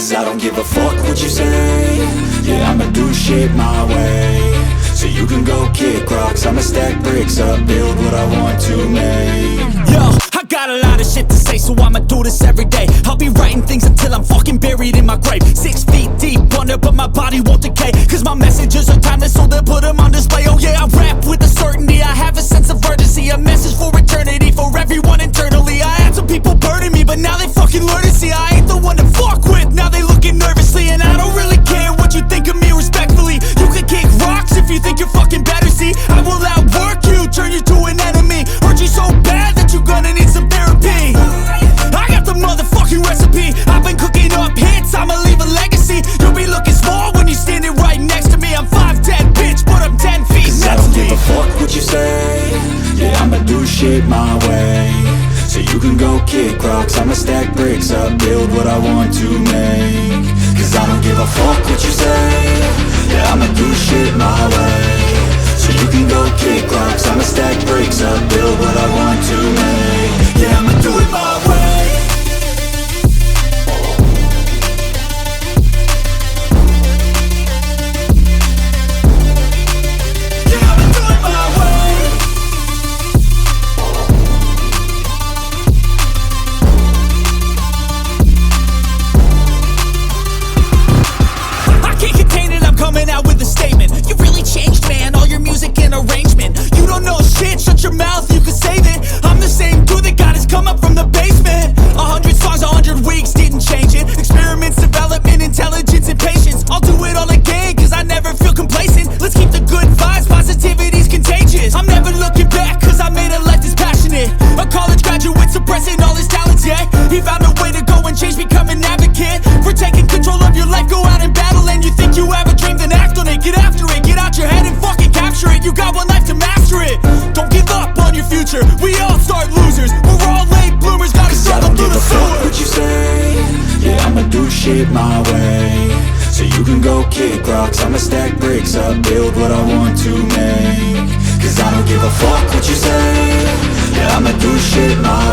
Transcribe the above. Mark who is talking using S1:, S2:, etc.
S1: Cause I don't give a fuck what you say. Yeah, I'ma do shit my way. So you can go kick rocks, I'ma stack bricks up, build what I want to make.
S2: Yo, I got a lot of shit to say, so I'ma do this every day. I'll be writing things until I'm fucking buried in my grave. 6 feet deep under, but my body won't decay. Cause my messages are timeless, so they'll put them on display. Oh yeah, I rap with a certainty, I have a sense of urgency. A message for eternity, for everyone internally. I had some people burning me, but now they fucking learn to see I ain't the one to fuck with, now they looking nervously. And I don't really care what you think of me, respectfully. You can kick rocks if you think you're fucking better, see. I will outwork you, turn you to an enemy. Hurt you so bad that you're gonna need some therapy. I got the motherfucking recipe, I've been cooking up hits, I'ma leave a legacy. You'll be looking small when you're standing right next to me. I'm 5'10", bitch, but I'm 10 feet
S1: Cause
S2: next
S1: I don't
S2: to me.
S1: give a fuck what you say. Yeah, I'ma do shit my way. So you can go kick rocks, I'ma stack bricks up, build what I want to make. Cause I don't give a fuck what you say. Yeah, I'ma do shit my way. So you can go kick rocks, I'ma stack bricks up, build what I want to make. Yeah, I'ma do it my way.
S2: Coming out with a statement. You really changed, man, all your music and arrangement. You don't know shit, shut your mouth, you can save it. I'm the same dude that got his come up from the basement. 100 songs, 100 weeks, didn't change it. Experiments, development, intelligence, and patience. I'll do it all again, cause I never feel complacent. Let's keep the good vibes, positivity's contagious. I'm never looking back, cause I made a life that's passionate. A college graduate suppressing all his talents, yeah. He found a way to go and change, become an advocate. For taking control of your life, go out and battle. And you think you have a dream, then act on it. Get after it, get out your head and fucking capture it. You got one life to master it. Don't give up on your future, we all start losers. We're all late bloomers, gotta struggle through the sewer.
S1: What you say? Yeah, I'ma do shit my way. So you can go kick rocks, I'ma stack bricks up, build what I want to make. Cause I don't give a fuck what you say. Yeah, I'ma do shit my